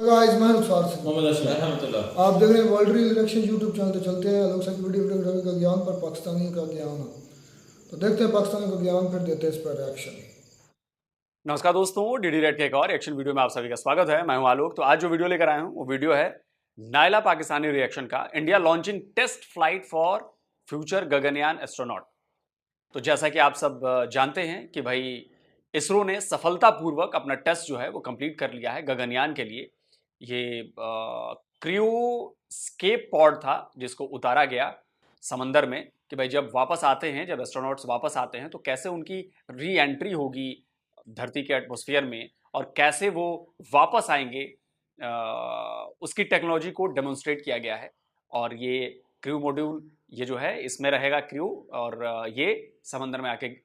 Guys मैं नुकसान से मोहम्मद अशरफ रहमतुल्लाह। आप देख रहे हैं world reel election YouTube channel पे चलते हैं लोकसभा की वीडियो का ज्ञान पर पाकिस्तानी का ज्ञान। तो देखते हैं पाकिस्तानी का ज्ञान, फिर देते हैं इस पर रिएक्शन। नमस्कार दोस्तों, डीडी रेड के एक और रिएक्शन वीडियो में आप सभी का स्वागत है। मैं हूं आलोक। तो आज जो वीडियो लेकर आया हूं वो वीडियो है नायला पाकिस्तानी रिएक्शन का, India launching test flight for future Gaganyaan astronaut. तो जैसा कि आप सब जानते हैं कि भाई इसरो ने सफलतापूर्वक अपना टेस्ट जो है वो कंप्लीट कर लिया है गगनयान के लिए। ये क्रू स्केप पॉड था जिसको उतारा गया समंदर में कि भाई जब वापस आते हैं, जब एस्ट्रोनॉट्स वापस आते हैं तो कैसे उनकी री एंट्री होगी धरती के एटमॉस्फेयर में और कैसे वो वापस आएंगे, उसकी टेक्नोलॉजी को डेमोन्स्ट्रेट किया गया है। और ये क्रू मॉड्यूल ये जो है इसमें रहेगा क्रू, और ये समंदर में आके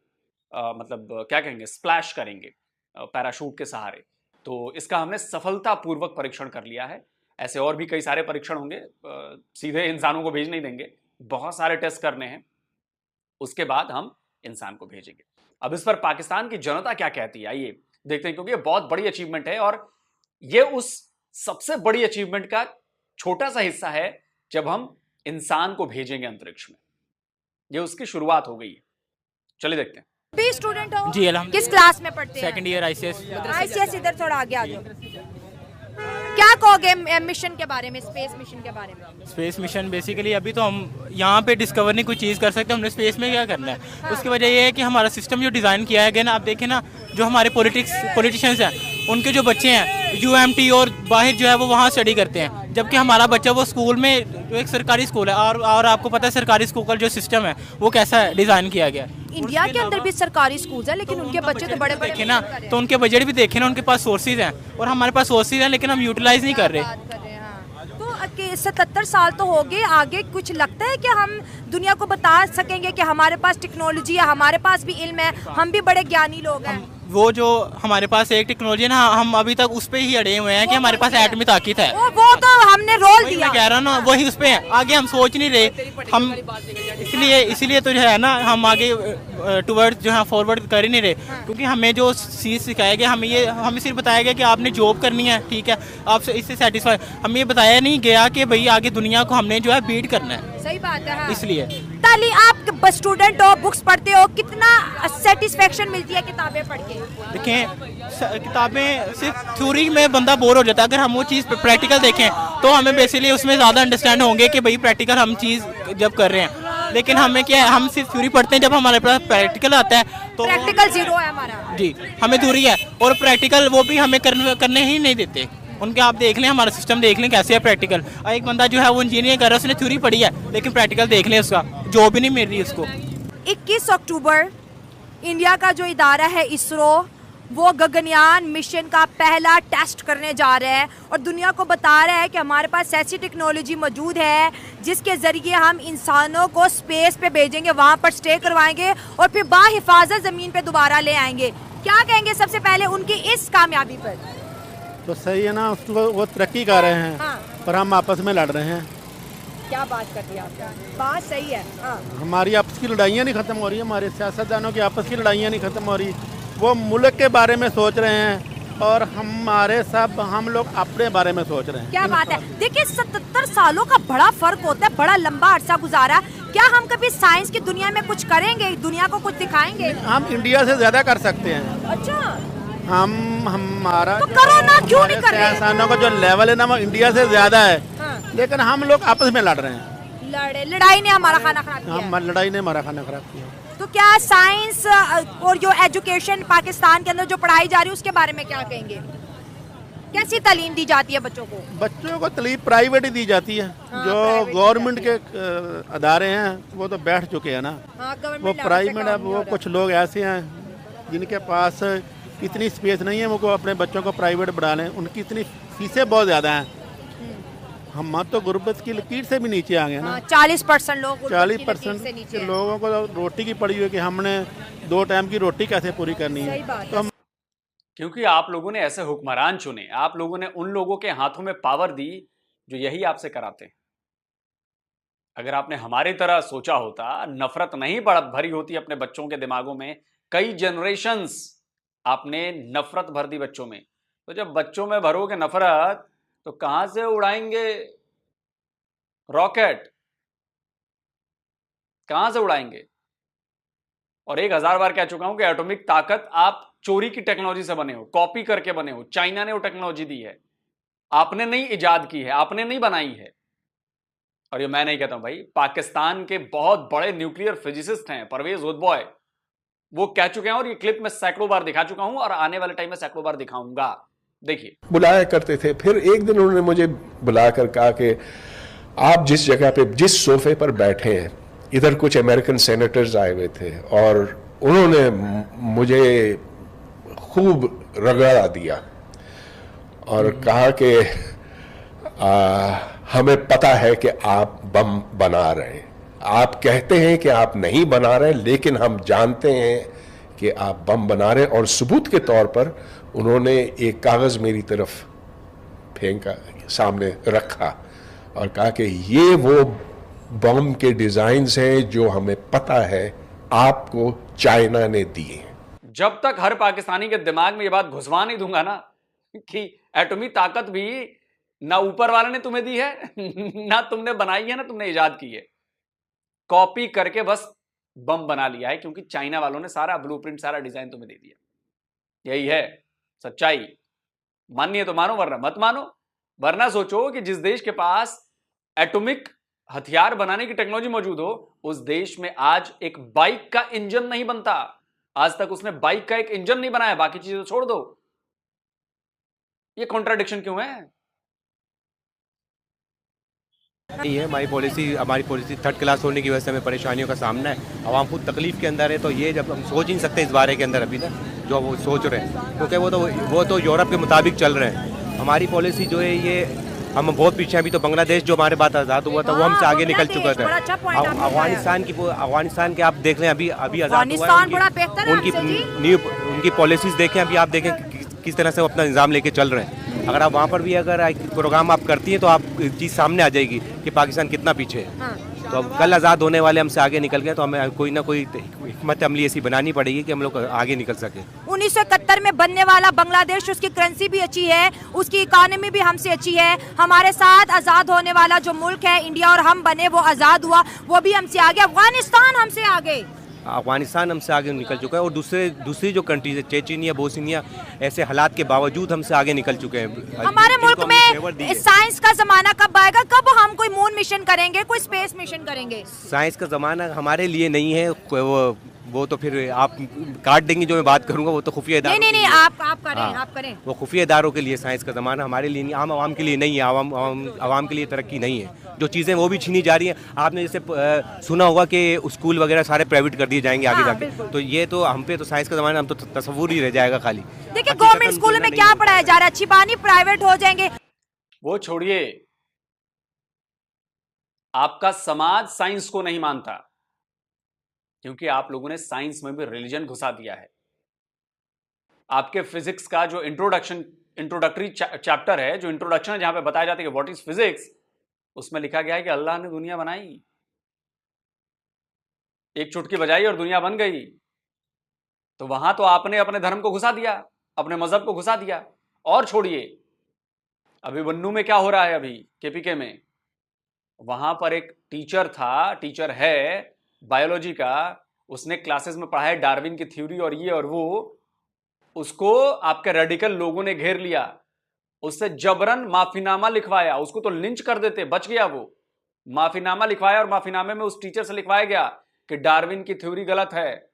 मतलब क्या कहेंगे, स्प्लैश करेंगे पैराशूट के सहारे। तो इसका हमने सफलतापूर्वक परीक्षण कर लिया है। ऐसे और भी कई सारे परीक्षण होंगे, सीधे इंसानों को भेज नहीं देंगे, बहुत सारे टेस्ट करने हैं, उसके बाद हम इंसान को भेजेंगे। अब इस पर पाकिस्तान की जनता क्या कहती है, आइए देखते हैं, क्योंकि ये बहुत बड़ी अचीवमेंट है और ये उस सबसे बड़ी अचीवमेंट का छोटा सा हिस्सा है जब हम इंसान को भेजेंगे अंतरिक्ष में। ये उसकी शुरुआत हो गई है। चलिए देखते हैं। भी स्टूडेंट हो जी अलहमदुलिल्लाह। किस क्लास में पढ़ते हैं? Second year ICS. आईसीएस। इधर थोड़ा आगे आ जाओ। क्या कहोगे मिशन के बारे में, स्पेस मिशन के बारे में? स्पेस मिशन बेसिकली अभी तो हम यहाँ पे डिस्कवर नहीं कोई चीज़ कर सकते, हमने स्पेस में क्या करना है। उसकी वजह ये है कि हमारा सिस्टम जो डिज़ाइन किया है गया ना, आप देखें ना, जो हमारे पॉलिटिशियंस हैं उनके जो बच्चे हैं यूएमटी और बाहर जो है वो वहाँ स्टडी करते हैं, जबकि हमारा बच्चा वो स्कूल में जो एक सरकारी स्कूल है, और आपको पता है सरकारी स्कूल का जो सिस्टम है वो कैसा डिज़ाइन किया गया है। इंडिया के अंदर भी सरकारी स्कूल है लेकिन उनके बच्चे तो बड़े बड़े देखे ना, तो उनके बजट भी देखे ना, उनके पास सोर्सेज हैं और हमारे पास सोर्सेज हैं लेकिन हम यूटिलाइज नहीं कर रहे। तो 77 साल तो हो गए, आगे कुछ लगता है कि हम दुनिया को बता सकेंगे कि हमारे पास टेक्नोलॉजी है, हमारे पास भी इल्म है, हम भी बड़े ज्ञानी लोग हैं? वो जो हमारे पास एक टेक्नोलॉजी है ना, हम अभी तक उस पे ही अड़े हुए हैं कि हमारे पास एटमी ताकत है। वो तो हमने रोल दिया, मैं कह रहा हूँ ना, वही उस पे है, आगे हम सोच नहीं रहे। हम इसीलिए तो जो है ना, हम आगे टुवर्ड जो है फॉरवर्ड कर ही नहीं रहे, क्योंकि हमें जो चीज़ सिखाया गया, हमें सिर्फ बताया गया कि आपने जॉब करनी है, ठीक है, आपसे इससे सेटिस्फाई। हमें ये बताया नहीं गया कि भाई आगे दुनिया को हमने जो है बीट करना है। सही बात है। हाँ। इसलिए ताली आप स्टूडेंट हो, बुक्स पढ़ते हो, कितना सेटिस्फेक्शन मिलती है किताबें पढ़ के? देखें, किताबें सिर्फ थ्योरी में बंदा बोर हो जाता है, अगर हम वो चीज़ प्रैक्टिकल देखें तो हमें बेसिकली उसमें ज़्यादा अंडरस्टैंड होंगे कि भाई प्रैक्टिकल हम चीज़ जब कर रहे हैं। लेकिन हमें क्या है, हम सिर्फ थ्योरी पढ़ते हैं, जब हमारे पास प्रैक्टिकल आता है तो प्रैक्टिकल जीरो है हमारा। जी, हमें दूरी है, और प्रैक्टिकल वो भी हमें करने ही नहीं देते उनके। आप देख लें, हमारा सिस्टम देख लें कैसे है प्रैक्टिकल। एक बंदा जो है वो इंजीनियरिंग कर रहा है, उसने थ्योरी पढ़ी है लेकिन प्रैक्टिकल देख लें, उसका जॉब भी नहीं मिल रही उसको। 21 अक्टूबर इंडिया का जो इदारा है इसरो, वो गगनयान मिशन का पहला टेस्ट करने जा रहे हैं और दुनिया को बता रहे हैं कि हमारे पास ऐसी टेक्नोलॉजी मौजूद है जिसके ज़रिए हम इंसानों को स्पेस पे भेजेंगे, वहाँ पर स्टे करवाएंगे और फिर बाहिफाजत ज़मीन पे दोबारा ले आएंगे। क्या कहेंगे सबसे पहले उनकी इस कामयाबी पर? तो सही है ना, उसको वो तरक्की कर रहे हैं। हाँ। पर हम आपस में लड़ रहे हैं। क्या बात कर दी आपने, बात सही है। हाँ। हमारी आपस की लड़ाइयाँ नहीं ख़त्म हो रही है, हमारे सियासतदानों की आपस की लड़ाइयाँ नहीं ख़त्म हो रही। वो मुल्क के बारे में सोच रहे हैं और हम लोग अपने बारे में सोच रहे हैं। क्या बात है। देखिए 77 सालों का बड़ा फर्क होता है, बड़ा लंबा अरसा गुजारा। क्या हम कभी साइंस की दुनिया में कुछ करेंगे, दुनिया को कुछ दिखाएंगे? हम इंडिया से ज़्यादा कर सकते हैं। अच्छा, हमारा तो करो ना, क्यों नहीं कर रहे? इंसानों का जो लेवल है ना वो इंडिया से ज़्यादा है। हाँ। लेकिन हम लोग आपस में लड़ रहे हैं। लड़ाई ने हमारा खाना खराब किया। लड़ाई ने हमारा खाना खराब किया। तो क्या साइंस और जो एजुकेशन पाकिस्तान के अंदर जो पढ़ाई जा रही है उसके बारे में क्या कहेंगे? कैसी तालीम दी जाती है बच्चों को? बच्चों को तालीम प्राइवेट ही दी जाती है। हाँ, जो गवर्नमेंट के अदारे हैं वो तो बैठ चुके हैं ना। हाँ, वो प्राइवेट है। वो कुछ लोग ऐसे हैं जिनके पास इतनी स्पेस नहीं है, वो अपने बच्चों को प्राइवेट बढ़ा लें, उनकी इतनी फीसें बहुत ज़्यादा हैं। हम तो गुर्बत की लकीर से भी नीचे आ गए ना। 40% लोग 40% के लोगों को रोटी की पड़ी हुई है कि हमने 2 टाइम की रोटी कैसे पूरी करनी है। तो हम क्योंकि आप लोगों ने ऐसे हुक्मरान चुने, आप लोगों ने उन लोगों के हाथों में पावर दी जो यही आपसे कराते हैं। अगर आपने हमारी तरह सोचा होता, नफरत नहीं भरी होती अपने बच्चों के दिमागों में, कई जनरेशंस आपने नफरत भर दी बच्चों में। तो जब बच्चों में भरोगे नफरत तो कहां से उड़ाएंगे रॉकेट, कहां से उड़ाएंगे? और 1000 बार कह चुका हूं कि एटॉमिक ताकत आप चोरी की टेक्नोलॉजी से बने हो, कॉपी करके बने हो। चाइना ने वो टेक्नोलॉजी दी है, आपने नहीं इजाद की है, आपने नहीं बनाई है। और ये मैं नहीं कहता हूं भाई, पाकिस्तान के बहुत बड़े न्यूक्लियर फिजिसिस्ट हैं, परवेज उदबॉय, वो कह चुके हैं और ये क्लिप मैं सैकड़ों बार दिखा चुका हूं और आने वाले टाइम में सैकड़ों बार दिखाऊंगा। देखिए, बुलाया करते थे। फिर एक दिन उन्होंने मुझे बुलाकर कहा कि आप जिस जगह पे, जिस सोफे पर बैठे हैं, इधर कुछ अमेरिकन सेनेटर्स आए हुए थे और उन्होंने मुझे खूब रगड़ा दिया और कहा कि हमें पता है कि आप बम बना रहे हैं, आप कहते हैं कि आप नहीं बना रहे, लेकिन हम जानते हैं कि आप बम बना रहे हैं। और सबूत के तौर पर उन्होंने एक कागज मेरी तरफ फेंका, सामने रखा और कहा कि ये वो बम के डिजाइन्स हैं जो हमें पता है आपको चाइना ने दिए। जब तक हर पाकिस्तानी के दिमाग में ये बात घुसवा नहीं दूंगा ना कि एटॉमिक ताकत भी ना ऊपर वाले ने तुम्हें दी है ना तुमने बनाई है, ना तुमने इजाद की है, कॉपी करके बस बम बना लिया है, क्योंकि चाइना वालों ने सारा ब्लूप्रिंट, सारा डिजाइन तुम्हें दे दिया। यही है सच्चाई। मानिए तो मानो, वरना मत मानो। वरना सोचो कि जिस देश के पास एटॉमिक हथियार बनाने की टेक्नोलॉजी मौजूद हो, उस देश में आज एक बाइक का इंजन नहीं बनता। आज तक उसने बाइक का एक इंजन नहीं बनाया, बाकी चीजें तो छोड़ दो। ये कॉन्ट्राडिक्शन क्यों है? नहीं है हमारी पॉलिसी थर्ड क्लास होने की वजह से हमें परेशानियों का सामना है। आवाम खुद तकलीफ के अंदर है, तो ये जब हम सोच ही नहीं सकते इस बारे के अंदर अभी तक जो वो सोच रहे हैं, क्योंकि वो तो यूरोप के मुताबिक चल रहे हैं। हमारी पॉलिसी जो है ये हम बहुत पीछे हैं। अभी तो बांग्लादेश जो हमारे बात आज़ाद हुआ था वो हमसे आगे निकल चुका था। अफगानिस्तान के आप देख लें, अभी आज़ाद हुआ है, उनकी पॉलिसीज़ देखें, अभी आप देखें किस तरह से वो अपना निज़ाम लेके चल रहे हैं। अगर आप वहाँ पर भी अगर प्रोग्राम आप करती हैं तो आप चीज़ सामने आ जाएगी कि पाकिस्तान कितना पीछे है। हाँ। तो अब कल आज़ाद होने वाले हमसे आगे निकल गए, तो हमें कोई ना कोई हिकमत अमली ऐसी बनानी पड़ेगी कि हम लोग आगे निकल सके। 1971 में बनने वाला बांग्लादेश, उसकी करेंसी भी अच्छी है, उसकी इकोनॉमी भी हमसे अच्छी है। हमारे साथ आज़ाद होने वाला जो मुल्क है इंडिया, और हम बने वो आज़ाद हुआ, वो भी हमसे आगे। अफगानिस्तान हमसे आगे, अफगानिस्तान हमसे आगे निकल चुका है, और दूसरी जो कंट्रीज है, चेचनिया, बोस्निया, ऐसे हालात के बावजूद हमसे आगे निकल चुके हैं। हमारे मुल्क में साइंस का जमाना कब आएगा? कब हम कोई मून मिशन करेंगे, कोई स्पेस मिशन करेंगे? साइंस का जमाना हमारे लिए नहीं है, वो तो फिर आप काट देंगे जो मैं बात करूंगा, वो तो खुफिया इदारों नहीं, आप करें, आप करें। वो खुफिया इदारों के लिए साइंस का ज़माना, हमारे लिए नहीं, आम आवाम के लिए नहीं है। आवाम के लिए तरक्की नहीं है। जो चीज़ें वो भी छीनी जा रही हैं। आपने जैसे सुना होगा कि स्कूल वगैरह सारे प्राइवेट कर दिए जाएंगे आगे जाके, तो ये तो हम पे तो साइंस का ज़माना, हम तो तस्वुर ही रह जाएगा खाली। देखिए, गवर्नमेंट स्कूल में क्या पढ़ाया जा रहा है? अच्छी बानी प्राइवेट हो जाएंगे। वो छोड़िए, आपका समाज साइंस को नहीं मानता, क्योंकि आप लोगों ने साइंस में भी रिलीजन घुसा दिया है। आपके फिजिक्स का जो इंट्रोडक्टरी चैप्टर है, जो इंट्रोडक्शन है, जहां पे बताया जाता है कि व्हाट इज फिजिक्स, उसमें लिखा गया है कि अल्लाह ने दुनिया बनाई, एक चुटकी बजाई और दुनिया बन गई। तो वहां तो आपने अपने धर्म को घुसा दिया, अपने मजहब को घुसा दिया। और छोड़िए, अभी बन्नू में क्या हो रहा है, अभी केपीके में, वहां पर एक टीचर है बायोलॉजी का, उसने क्लासेस में पढ़ा है डार्विन की थ्योरी और ये और वो, उसको आपके रेडिकल लोगों ने घेर लिया, उससे जबरन माफीनामा लिखवाया, उसको तो लिंच कर देते, बच गया वो। माफीनामा लिखवाया और माफीनामे में उस टीचर से लिखवाया गया कि डार्विन की थ्योरी गलत है,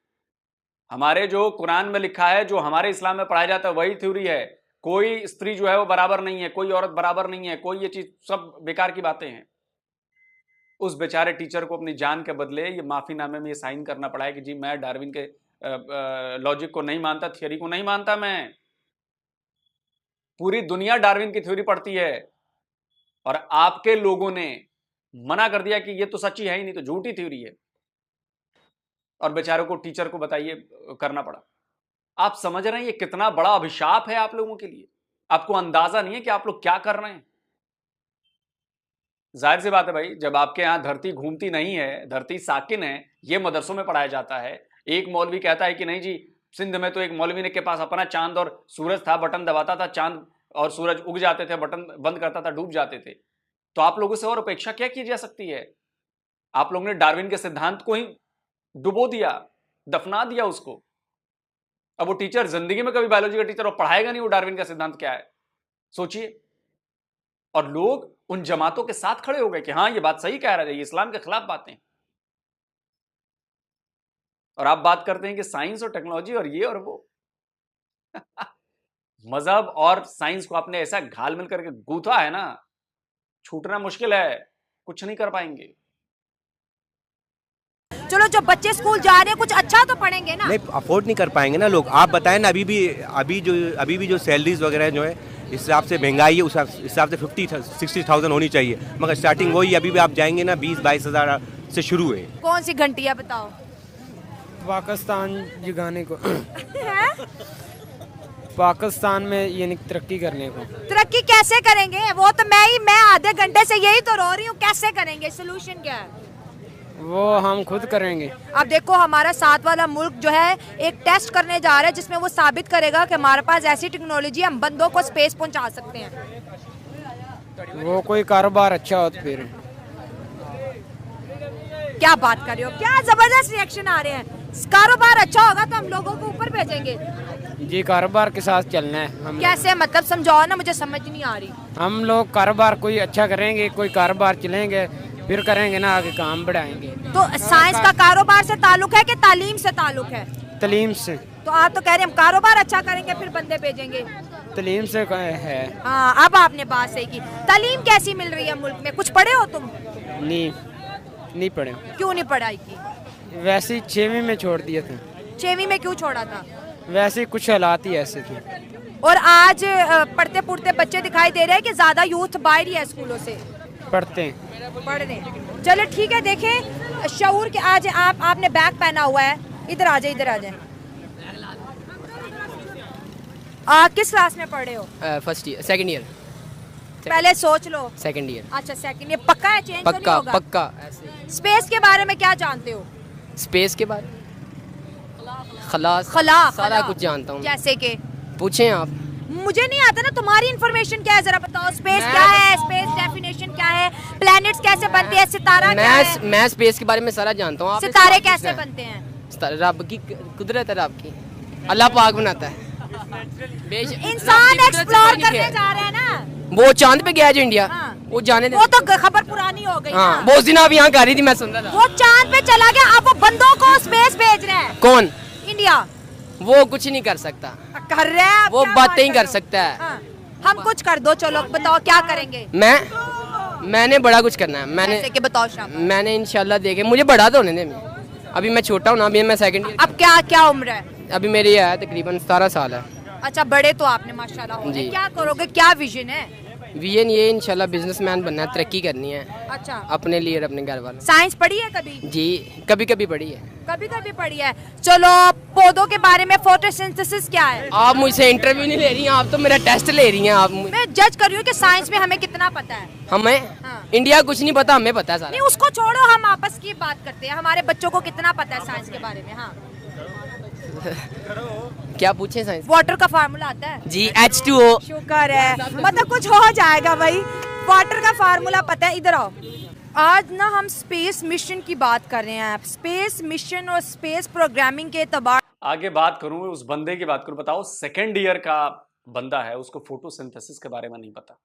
हमारे जो कुरान में लिखा है, जो हमारे इस्लाम में पढ़ाया जाता है, वही थ्योरी है। कोई स्त्री जो है वो बराबर नहीं है, कोई औरत बराबर नहीं है, कोई ये चीज सब बेकार की बातें हैं। उस बेचारे टीचर को अपनी जान के बदले ये माफीनामे में ये साइन करना पड़ा है कि जी मैं डार्विन के लॉजिक को नहीं मानता, थियरी को नहीं मानता। मैं, पूरी दुनिया डार्विन की थ्योरी पढ़ती है और आपके लोगों ने मना कर दिया कि ये तो सच्ची है ही नहीं, तो झूठी थ्योरी है, और बेचारों को, टीचर को बताइए करना पड़ा। आप समझ रहे हैं ये कितना बड़ा अभिशाप है आप लोगों के लिए? आपको अंदाजा नहीं है कि आप लोग क्या कर रहे हैं। जाहिर सी बात है भाई, जब आपके यहां धरती घूमती नहीं है, धरती साकिन है, ये मदरसों में पढ़ाया जाता है। एक मौलवी कहता है कि नहीं जी, सिंध में तो एक मौलवी ने के पास अपना चांद और सूरज था, बटन दबाता था, चांद और सूरज उग जाते थे, बटन बंद करता था, डूब जाते थे। तो आप लोगों से और अपेक्षा क्या की जा सकती है? आप लोगों ने डार्विन के सिद्धांत को ही डुबो दिया, दफना दिया उसको। अब वो टीचर जिंदगी में कभी बायोलॉजी का टीचर और पढ़ाएगा नहीं वो डार्विन का सिद्धांत क्या है, सोचिए। और लोग उन जमातों के साथ खड़े हो गए कि हाँ ये बात सही कह रहा है, ये इस्लाम के खिलाफ बातें। और आप बात करते हैं कि साइंस और टेक्नोलॉजी और ये और वो मजहब और साइंस को आपने ऐसा घाल मिल करके गूंथा है ना, छूटना मुश्किल है, कुछ नहीं कर पाएंगे। चलो जो बच्चे स्कूल जा रहे हैं कुछ अच्छा तो पढ़ेंगे ना। नहीं, अफोर्ड नहीं कर पाएंगे ना लोग। आप बताएं ना, अभी भी जो सैलरीज वगैरह जो है इस हिसाब से महंगाई है, उस हिसाब से 50-60,000 होनी चाहिए, मगर स्टार्टिंग वही अभी भी आप जाएंगे ना 20-22 हज़ार से शुरू है। कौन सी घंटिया बताओ? पाकिस्तान जगाने को पाकिस्तान में यानी तरक्की करने को। तरक्की कैसे करेंगे? वो तो मैं आधे घंटे से यही तो रो रही हूँ, कैसे करेंगे? सोल्यूशन क्या है? वो हम खुद करेंगे। अब देखो हमारा साथ वाला मुल्क जो है एक टेस्ट करने जा रहा है जिसमें वो साबित करेगा कि हमारे पास ऐसी टेक्नोलॉजी हम बंदों को स्पेस पहुंचा सकते हैं। वो कोई कारोबार अच्छा हो तो फिर। क्या बात कर रहे हो? क्या जबरदस्त रिएक्शन आ रहे हैं। कारोबार अच्छा होगा तो हम लोगों को ऊपर भेजेंगे जी, कारोबार के साथ चलना है हम। कैसे मतलब समझाओ ना, मुझे समझ नहीं आ रही। हम लोग कारोबार कोई अच्छा करेंगे, कोई कारोबार चलेंगे, फिर करेंगे ना आगे काम बढ़ाएंगे। तो साइंस का कारोबार से ताल्लुक है कि तालीम से ताल्लुक है? तलीम से। तो आप तो कह रहे हैं हम कारोबार अच्छा करेंगे फिर बंदे भेजेंगे। तलीम से है। हाँ, अब आपने बात सही की। तालीम कैसी मिल रही है मुल्क में? कुछ पढ़े हो तुम? नहीं पढ़े। क्यों नहीं पढ़ाई की? वैसे ही 6वीं में छोड़ दिए थे। 6वीं में क्यों छोड़ा था? वैसे ही कुछ हालात ही ऐसे थे। और आज पढ़ते पुढ़ते बच्चे दिखाई दे रहे हैं कि ज्यादा यूथ बाहर ही है स्कूलों से पढ़ते हैं। पढ़ रहे। चलो ठीक है, देखें शऊर के आज आपने बैग पहना हुआ है। इधर आ जाए, इधर आ जाए। किस क्लास में पढ़ रहे हो? First year, second year. पहले सोच लो। Second year. अच्छा सेकंड ईयर। पक्का है? चेंज तो नहीं होगा? पक्का। स्पेस के बारे में क्या जानते हो? स्पेस के बारे खला सारा कुछ जानता हूँ। जैसे कि पूछें आप। मुझे नहीं आता ना, तुम्हारी इन्फॉर्मेशन क्या है जरा बताओ। स्पेस क्या है? स्पेस डेफिनेशन क्या है? प्लैनेट्स कैसे बनते हैं? सितारा क्या है? मैं स्पेस के बारे में सारा जानता हूँ। सितारे कैसे बनते हैं? रब की कुदरत है, रब की, अल्लाह पाक बनाता है। इंसान एक्सप्लोर करने जा रहे हैं ना। वो चांद पे गया है जो इंडिया। हाँ। वो जाने वो तो खबर पुरानी हो गई। हाँ, वो उस दिन आप यहाँ कर रही थी, मैं सुन रहा था। वो चांद पे चला गया, अब वो बंदों को स्पेस भेज रहे हैं। कौन? इंडिया। वो कुछ नहीं कर सकता। कर रहे हैं वो बातें ही कर सकता है। हाँ। हम कुछ कर दो, चलो बताओ क्या करेंगे? मैंने बड़ा कुछ करना है। मैंने के बताओ शाम। मैंने इंशाल्लाह देखे, मुझे बड़ा तो होने दे। अभी मैं छोटा हूँ ना, अभी मैं सेकंड ईयर। अब क्या उम्र है? अभी मेरी है तकरीबन 17 साल है। अच्छा, बड़े तो आपने माशाल्लाह हो गए। क्या करोगे? क्या विजन है? विजन ये इंशाल्लाह बिजनेसमैन बनना है, तरक्की करनी है। अच्छा। अपने लिए और अपने घर वालों। साइंस पढ़ी है कभी? जी, कभी कभी पढ़ी है। कभी कभी पढ़ी है। चलो पौधों के बारे में, फोटोसिंथेसिस क्या है? आप मुझसे इंटरव्यू नहीं ले रही हैं, आप तो मेरा टेस्ट ले रही हैं। आप मैं जज कर रही हूँ कि साइंस में हमें कितना पता है। हमें इंडिया कुछ नहीं पता, हमें पता है सारा। नहीं उसको छोड़ो, हम आपस की बात करते हैं। हमारे बच्चों को कितना पता है साइंस के बारे में? हाँ क्या पूछे साइंस? वाटर का फार्मूला आता है? जी, H2O। शुक्र है, मतलब कुछ हो जाएगा भाई। वाटर का फार्मूला पता है। इधर आओ। आज ना हम स्पेस मिशन की बात कर रहे हैं। स्पेस मिशन और स्पेस प्रोग्रामिंग के एतबार आगे बात करूं, उस बंदे की बात करूं। बताओ, सेकेंड ईयर का बंदा है, उसको फोटोसिंथेसिस के बारे में नहीं पता,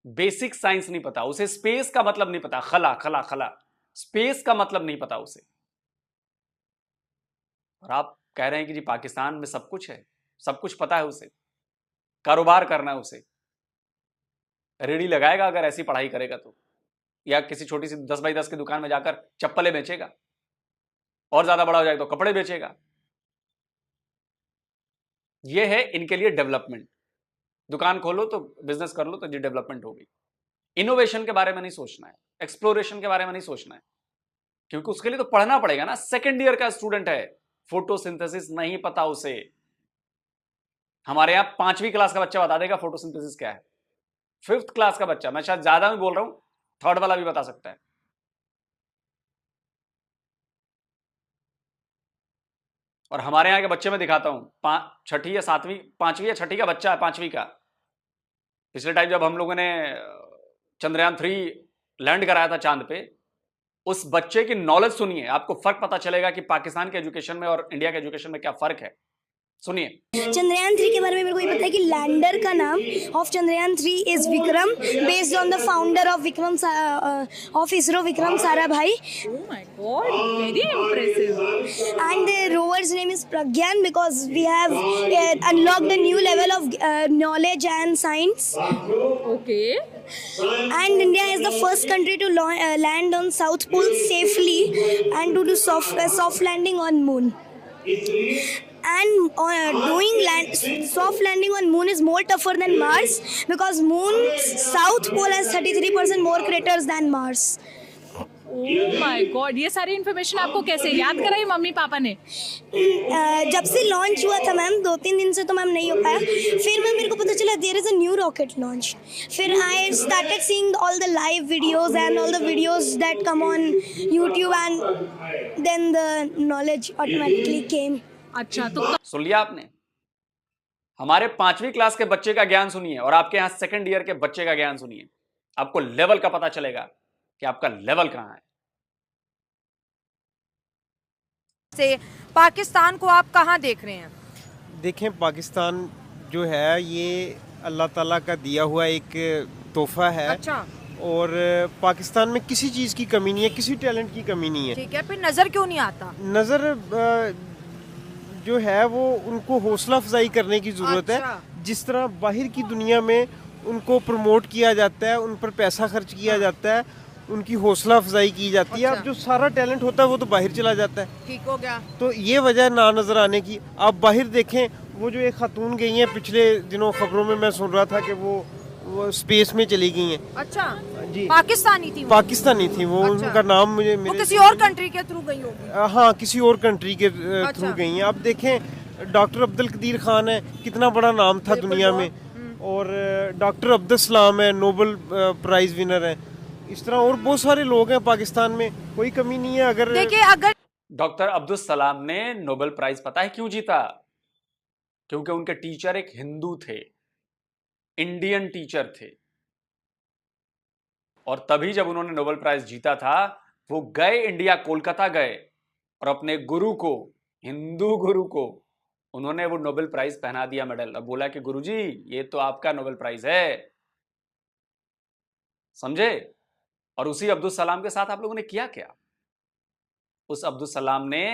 बेसिक साइंस नहीं पता उसे, स्पेस का मतलब नहीं पता, खला खला खला स्पेस का मतलब नहीं पता उसे। और आप कह रहे हैं कि जी पाकिस्तान में सब कुछ है, सब कुछ पता है उसे, कारोबार करना है उसे। रेडी लगाएगा अगर ऐसी पढ़ाई करेगा तो, या किसी छोटी सी 10x10 की दुकान में जाकर चप्पलें बेचेगा, और ज्यादा बड़ा हो जाएगा तो कपड़े बेचेगा। यह है इनके लिए डेवलपमेंट। दुकान खोलो तो, बिजनेस कर लो तो ये डेवलपमेंट होगी। इनोवेशन के बारे में नहीं सोचना है, एक्सप्लोरेशन के बारे में नहीं सोचना है, क्योंकि उसके लिए तो पढ़ना पड़ेगा ना। सेकेंड ईयर का स्टूडेंट है, फोटोसिंथेसिस नहीं पता उसे। हमारे यहां 5वीं क्लास का बच्चा बता देगा फोटोसिंथेसिस क्या है। 5th क्लास का बच्चा, मैं शायद ज्यादा में बोल रहा हूं, 3rd वाला भी बता सकता है। और हमारे यहाँ के बच्चे में दिखाता हूं, छठी या सातवीं, पांचवी या छठी का बच्चा है, पांचवी का। पिछले टाइम जब हम लोगों ने चंद्रयान 3 लैंड कराया था चांद पे, उस बच्चे की नॉलेज सुनिए, आपको फर्क पता चलेगा कि पाकिस्तान के एजुकेशन में और इंडिया के एजुकेशन में क्या फर्क है। सुनिए। चंद्रयान 3 के बारे में मेरे को ये पता है कि लैंडर का नाम of Chandrayaan 3 is Vikram, based on the founder of Vikram of ISRO, Vikram Sarabhai. Oh my God, very impressive. And the rover's name is Pragyan because we have unlocked a new level of knowledge and science. Okay. And India is the first country to land on South Pole safely and to do soft landing on Moon. And doing soft landing on Moon is more tougher than Mars because Moon's South Pole has 33% more craters than Mars. Oh my God, ये सारी information आपको कैसे याद कराई mummy papa ने? जब से launch हुआ था मैम, 2-3 दिन से तो मैम नहीं हो पाया। फिर मैम मेरे को पता चला there is a new rocket launch. फिर I started seeing all the live videos and all the videos that come on YouTube and then the knowledge automatically came. अच्छा, तो सुन लिया आपने? हमारे 5वीं क्लास के बच्चे का ज्ञान सुनिए और आपके यहाँ 2nd ईयर के बच्चे का ज्ञान सुनिए, आपको लेवल का पता चलेगा कि आपका लेवल कहां है। से पाकिस्तान को आप कहां देख रहे हैं? देखें, पाकिस्तान जो है ये अल्लाह ताला का दिया हुआ एक तोहफा है। अच्छा। और पाकिस्तान में किसी चीज़ की कमी नहीं है, किसी टैलेंट की कमी नहीं है। ठीक है, फिर नजर क्यों नहीं आता? नजर जो है वो उनको हौसला अफजाई करने की ज़रूरत है। जिस तरह बाहर की दुनिया में उनको प्रमोट किया जाता है, उन पर पैसा खर्च किया जाता है, उनकी हौसला अफजाई की जाती है। अब जो सारा टैलेंट होता है वो तो बाहर चला जाता है। ठीक हो गया। तो ये वजह ना नजर आने की। आप बाहर देखें, वो जो एक खातून गई हैं, पिछले दिनों खबरों में मैं सुन रहा था कि वो स्पेस में चली गई हैं। अच्छा जी, पाकिस्तानी थी वो? पाकिस्तानी थी वो। अच्छा। उनका नाम मुझे वो किसी और कंट्री के थ्रू गई होगी। हाँ, किसी और कंट्री के थ्रू गई हैं। आप देखें, डॉक्टर अब्दुल कदीर खान है, कितना बड़ा नाम था दुनिया में। और डॉक्टर अब्दुल सलाम है, नोबेल प्राइज विनर है। इस तरह और बहुत सारे लोग हैं पाकिस्तान में, कोई कमी नहीं है। अगर देखिए, अगर डॉक्टर अब्दुल सलाम ने नोबेल प्राइज पता है क्यों जीता? क्योंकि उनके टीचर एक हिंदू थे, इंडियन टीचर थे। और तभी जब उन्होंने नोबेल प्राइज जीता था, वो गए इंडिया, कोलकाता गए और अपने गुरु को, हिंदू गुरु को, उन्होंने वो नोबेल प्राइज पहना दिया, मेडल, और बोला कि गुरुजी ये तो आपका नोबेल प्राइज है। समझे? और उसी अब्दुल सलाम के साथ आप लोगों ने किया क्या? उस अब्दुल सलाम ने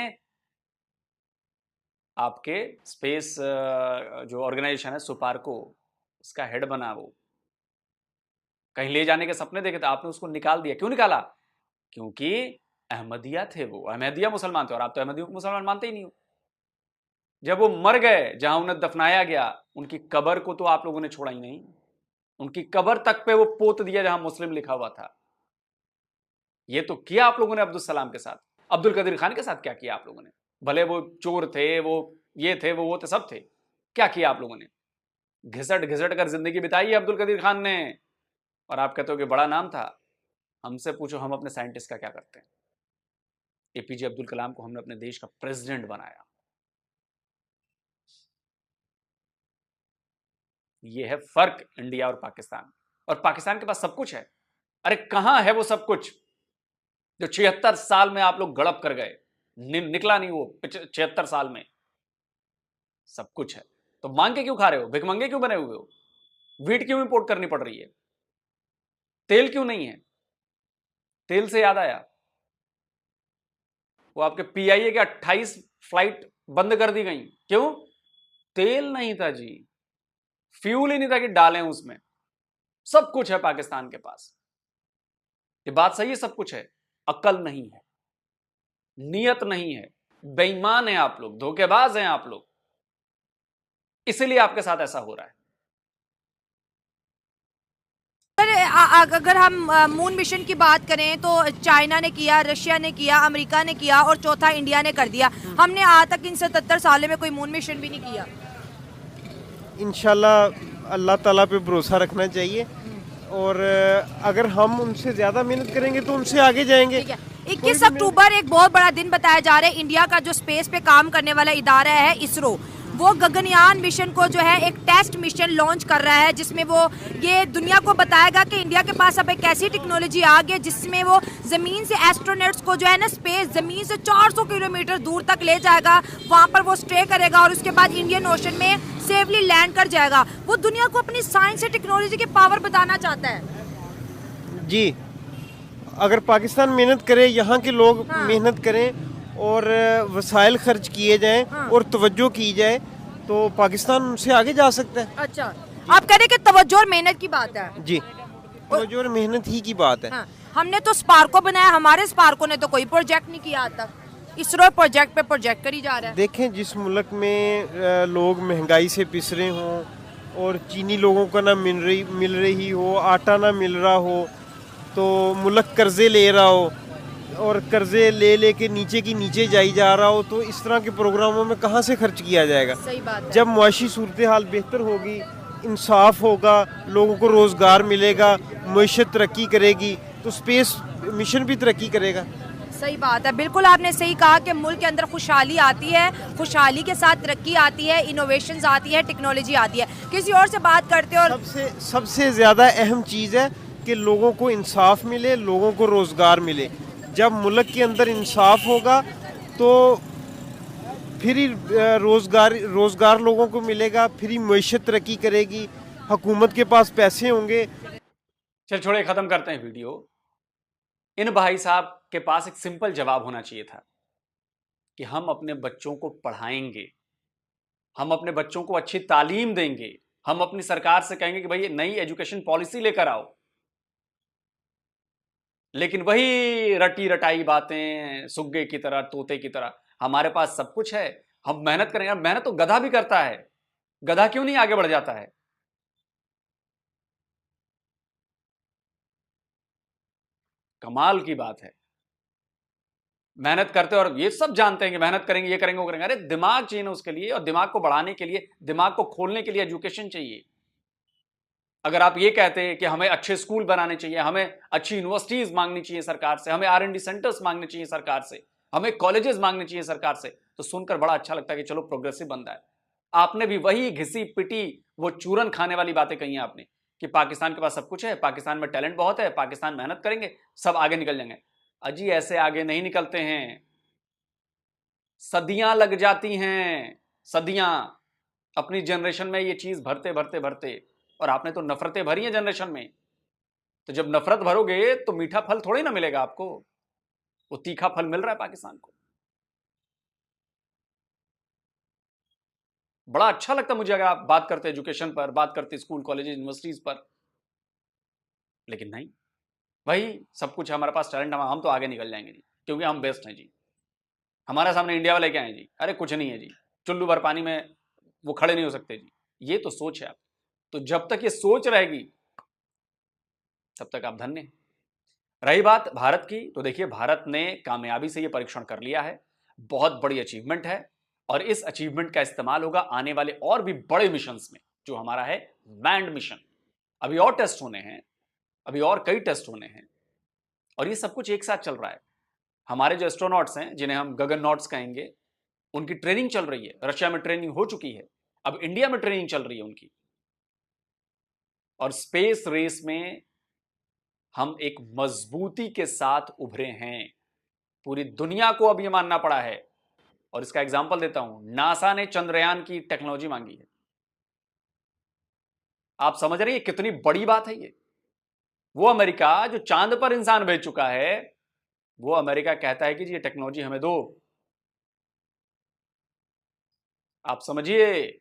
आपके स्पेस जो ऑर्गेनाइजेशन है सुपार्को, उसका हेड बना। वो कहीं ले जाने के सपने देखे थे, आपने उसको निकाल दिया। क्यों निकाला? क्योंकि अहमदिया थे वो, अहमदिया मुसलमान थे, और आप तो अहमदियों को मुसलमान मानते ही नहीं हो। जब वो मर गए, जहां उन्हें दफनाया गया, उनकी कब्र को तो आप लोगों ने छोड़ा ही नहीं। उनकी कब्र तक पे वो पोत दिया जहां मुस्लिम लिखा हुआ था। ये तो किया आप लोगों ने अब्दुल सलाम के साथ। अब्दुल कदीर खान के साथ क्या किया आप लोगों ने? भले वो चोर थे, वो ये थे, वो थे, सब थे, क्या किया आप लोगों ने? घिसट घिसट कर जिंदगी बिताई है अब्दुल कदीर खान ने। और आप कहते हो कि बड़ा नाम था। हमसे पूछो, हम अपने साइंटिस्ट का क्या करते हैं? एपीजे अब्दुल कलाम को हमने अपने देश का प्रेसिडेंट बनाया। यह है फर्क इंडिया और पाकिस्तान। और पाकिस्तान के पास सब कुछ है। अरे कहां है वो सब कुछ जो 76 साल में आप लोग गड़प कर गए? निकला नहीं वो 76 साल में। सब कुछ है, तो मांग के क्यों खा रहे हो? भिखमंगे क्यों बने हुए हो? वीट क्यों इंपोर्ट करनी पड़ रही है? तेल क्यों नहीं है? तेल से याद आया, वो आपके पीआईए के 28 फ्लाइट बंद कर दी गई। क्यों? तेल नहीं था जी, फ्यूल ही नहीं था कि डालें उसमें। सब कुछ है पाकिस्तान के पास। ये बात सही है, सब कुछ है। अकल नहीं है, नियत नहीं है, बेईमान है आप लोग, धोखेबाज हैं आप लोग, इसीलिए आपके साथ ऐसा हो रहा है। अगर हम मून मिशन की बात करें तो चाइना ने किया, रशिया ने किया, अमेरिका ने किया और चौथा इंडिया ने कर दिया। हमने आज तक इन 77 सालों में कोई मून मिशन भी नहीं किया। इंशाल्लाह अल्लाह ताला पे भरोसा रखना चाहिए, और अगर हम उनसे ज़्यादा मेहनत करेंगे तो उनसे आगे जाएंगे। 21 अक्टूबर एक बहुत बड़ा दिन बताया जा रहा है। इंडिया का जो स्पेस पे काम करने वाला इदारा है इसरो, वो गगनयान मिशन को जो है एक टेस्ट मिशन लॉन्च कर रहा है, जिसमें वो ये दुनिया को बताएगा कि इंडिया के पास अब एक ऐसी टेक्नोलॉजी आ गई जिसमें वो जमीन से एस्ट्रोनॉट्स को जो है ना स्पेस जमीन से 400 किलोमीटर दूर तक ले जाएगा, वहां पर वो स्टे करेगा और उसके बाद इंडियन ओशन में सेफली लैंड कर जाएगा। वो दुनिया को अपनी साइंस और टेक्नोलॉजी की पावर बताना चाहता है। जी, अगर पाकिस्तान मेहनत करे, यहाँ के लोग मेहनत करें और वसाइल खर्च किए जाएं और तवज्जो की जाए, तो पाकिस्तान उनसे आगे जा सकता है। अच्छा, आप कह रहे कि तवज्जो और मेहनत की बात है। जी, तवज्जो और मेहनत ही की बात है। हमने तो स्पार्को बनाया, हमारे स्पार्को ने तो कोई प्रोजेक्ट नहीं किया आज तक। इसरो प्रोजेक्ट पे प्रोजेक्ट करी जा रहा है। देखें, जिस मुल्क में लोग महंगाई से पिस रहे हों और चीनी लोगों को ना मिल रही हो, आटा ना मिल रहा हो, तो मुल्क कर्जे ले रहा हो और कर्जे ले के नीचे की नीचे जाई जा रहा हो, तो इस तरह के प्रोग्रामों में कहाँ से खर्च किया जाएगा। सही बात है। जब मुआशी सूरत हाल बेहतर होगी, इंसाफ होगा, लोगों को रोज़गार मिलेगा, मईशत तरक्की करेगी, तो स्पेस मिशन भी तरक्की करेगा। सही बात है, बिल्कुल आपने सही कहा कि मुल्क के अंदर खुशहाली आती है, खुशहाली के साथ तरक्की आती है, इनोवेशंस आती है, टेक्नोलॉजी आती है। किसी और से बात करते हैं। और सबसे ज़्यादा अहम चीज़ है कि लोगों को इंसाफ मिले, लोगों को रोज़गार मिले। जब मुल्क के अंदर इंसाफ होगा तो फिर ही रोज़गार लोगों को मिलेगा, फिर ही मईशत तरक्की करेगी, हुकूमत के पास पैसे होंगे। चल छोड़े, ख़त्म करते हैं वीडियो। इन भाई साहब के पास एक सिंपल जवाब होना चाहिए था कि हम अपने बच्चों को पढ़ाएंगे, हम अपने बच्चों को अच्छी तालीम देंगे, हम अपनी सरकार से कहेंगे कि भाई नई एजुकेशन पॉलिसी लेकर आओ। लेकिन वही रटी रटाई बातें, सुग्गे की तरह, तोते की तरह। हमारे पास सब कुछ है, हम मेहनत करेंगे। मेहनत तो गधा भी करता है, गधा क्यों नहीं आगे बढ़ जाता है? कमाल की बात है। मेहनत करते और ये सब जानते हैं कि मेहनत करेंगे, ये करेंगे, वो करेंगे। अरे दिमाग चाहिए ना उसके लिए, और दिमाग को बढ़ाने के लिए, दिमाग को खोलने के लिए एजुकेशन चाहिए। अगर आप ये कहते हैं कि हमें अच्छे स्कूल बनाने चाहिए, हमें अच्छी यूनिवर्सिटीज मांगनी चाहिए सरकार से, हमें R&D सेंटर्स मांगने चाहिए सरकार से, हमें कॉलेजेस मांगने चाहिए सरकार से, तो सुनकर बड़ा अच्छा लगता है कि चलो प्रोग्रेसिव बंदा है। आपने भी वही घिसी पिटी, वो चूरन खाने वाली बातें कही हैं आपने कि पाकिस्तान के पास सब कुछ है, पाकिस्तान में टैलेंट बहुत है, पाकिस्तान मेहनत करेंगे सब आगे निकल जाएंगे। अजी ऐसे आगे नहीं निकलते हैं, सदियां लग जाती हैं, सदियां। अपनी जनरेशन में ये चीज भरते भरते भरते, और आपने तो नफरतें भरी हैं जनरेशन में। तो जब नफरत भरोगे तो मीठा फल थोड़ी ना मिलेगा आपको, वो तीखा फल मिल रहा है पाकिस्तान को। बड़ा अच्छा लगता मुझे अगर आप बात करते एजुकेशन पर, बात करते स्कूल कॉलेज यूनिवर्सिटीज पर, लेकिन नहीं, वही सब कुछ है, हमारे पास टैलेंट, हम तो आगे निकल जाएंगे जी, क्योंकि हम बेस्ट हैं जी। हमारे सामने इंडिया वाले क्या है जी? अरे कुछ नहीं है जी, चुल्लू भर पानी में वो खड़े नहीं हो सकते जी। ये तो सोच है आप। तो जब तक ये सोच रहेगी तब तक आप धन्य हैं। रही बात भारत की, तो देखिए भारत ने कामयाबी से ये परीक्षण कर लिया है, बहुत बड़ी अचीवमेंट है, और इस अचीवमेंट का इस्तेमाल होगा आने वाले और भी बड़े मिशंस में, जो हमारा है मैंड मिशन। अभी और टेस्ट होने हैं, अभी और कई टेस्ट होने हैं, और ये सब कुछ एक साथ चल रहा है। हमारे जो एस्ट्रोनॉट्स हैं, जिन्हें हम गगन नॉट्स कहेंगे, उनकी ट्रेनिंग चल रही है। रशिया में ट्रेनिंग हो चुकी है, अब इंडिया में ट्रेनिंग चल रही है उनकी। और स्पेस रेस में हम एक मजबूती के साथ उभरे हैं। पूरी दुनिया को अब यह मानना पड़ा है, और इसका एग्जांपल देता हूं। नासा ने चंद्रयान की टेक्नोलॉजी मांगी है। आप समझ रहे हैं कितनी बड़ी बात है ये? वो अमेरिका जो चांद पर इंसान भेज चुका है, वो अमेरिका कहता है कि जी ये टेक्नोलॉजी हमें दो। आप समझिए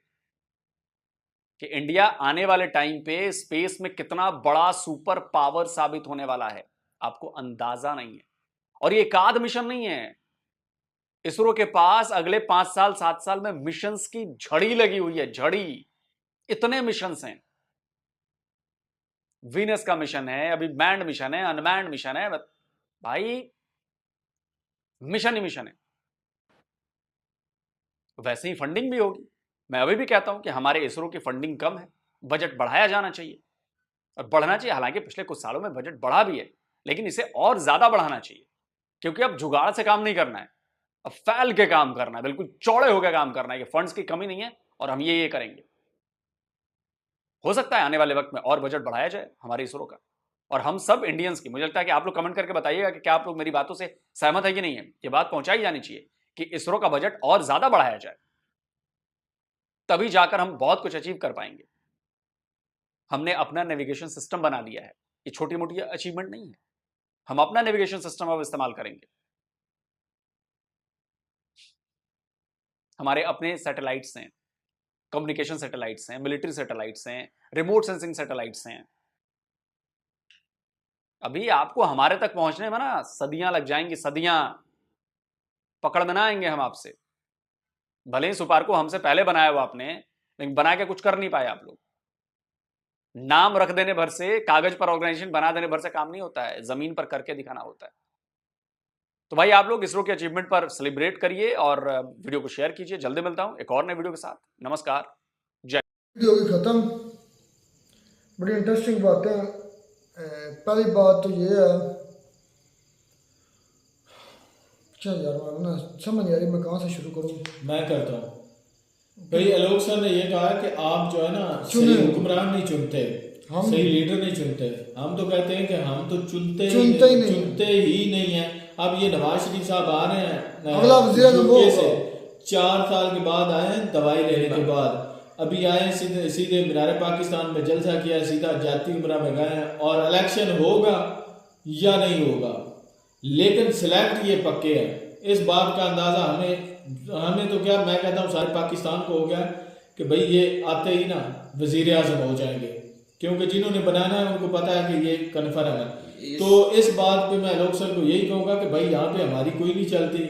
कि इंडिया आने वाले टाइम पे स्पेस में कितना बड़ा सुपर पावर साबित होने वाला है, आपको अंदाजा नहीं है। और ये एक आध मिशन नहीं है, इसरो के पास अगले 5 साल 7 साल में मिशंस की झड़ी लगी हुई है, झड़ी। इतने मिशंस हैं। वीनस का मिशन है, अभी मैंड मिशन है, अनमैंड मिशन है, भाई मिशन ही मिशन है। वैसे ही फंडिंग भी होगी। मैं अभी भी कहता हूं कि हमारे इसरो की फंडिंग कम है, बजट बढ़ाया जाना चाहिए, और बढ़ना चाहिए। हालांकि पिछले कुछ सालों में बजट बढ़ा भी है, लेकिन इसे और ज्यादा बढ़ाना चाहिए। क्योंकि अब जुगाड़ से काम नहीं करना है, अब फैल के काम करना है, बिल्कुल चौड़े होकर काम करना है कि फंड्स की कमी नहीं है और हम ये करेंगे। हो सकता है आने वाले वक्त में और बजट बढ़ाया जाए हमारे इसरो का, और हम सब इंडियंस की, मुझे लगता है कि आप लोग कमेंट करके बताइएगा कि क्या आप लोग मेरी बातों से सहमत है कि नहीं है। ये बात पहुंचाई जानी चाहिए कि इसरो का बजट और ज्यादा बढ़ाया जाए, तभी जाकर हम बहुत कुछ अचीव कर पाएंगे। हमने अपना नेविगेशन सिस्टम बना लिया है, ये छोटी मोटी अचीवमेंट नहीं है। हम अपना नेविगेशन सिस्टम अब इस्तेमाल करेंगे। हमारे अपने सैटेलाइट्स हैं, कम्युनिकेशन सैटेलाइट्स हैं, मिलिट्री सैटेलाइट्स हैं, रिमोट सेंसिंग सैटेलाइट्स हैं। अभी आपको हमारे तक पहुंचने में ना सदियां लग जाएंगी, सदियां। पकड़ में ना आएंगे हम आपसे। भले ही सुपार को हमसे पहले बनाया हुआ आपने, लेकिन बना के कुछ कर नहीं पाए आप लोग। नाम रख देने भर से, कागज पर ऑर्गेनाइजेशन बना देने भर से काम नहीं होता है, जमीन पर करके दिखाना होता है। तो भाई आप लोग इसरो के अचीवमेंट पर सेलिब्रेट करिए और वीडियो को शेयर कीजिए। जल्दी मिलता हूं एक और नए वीडियो के साथ। नमस्कार, जय। वीडियो की खत्म। बड़ी इंटरेस्टिंग बातें। पहली बात तो ये है, चल यार मैं समझ नहीं आ रही मैं कहाँ से शुरू करूँ। मैं करता हूँ भाई। आलोक सर ने ये कहा कि आप जो है ना सही हुक्मरान नहीं चुनते, हम सही लीडर नहीं चुनते। हम तो कहते हैं कि हम तो चुनते ही नहीं है। अब ये नवाज शरीफ साहब आ रहे हैं अगला वज़ीर से 4 साल के बाद आए हैं, दवाई लेने के बाद। अभी आए सीधे मीनार पाकिस्तान में जलसा किया, सीधा जाती उम्रा में गए हैं। और इलेक्शन होगा या नहीं होगा, लेकिन सिलेक्ट ये पक्के हैं। इस बात का अंदाजा हमें तो क्या, मैं कहता हूँ सारे पाकिस्तान को हो गया कि भाई ये आते ही ना वजीर आजम हो जाएंगे, क्योंकि जिन्होंने बनाना है उनको पता है कि ये कन्फर्म है। तो इस बात पे मैं आलोक सर को यही कहूँगा कि भाई यहाँ पे हमारी कोई नहीं चलती,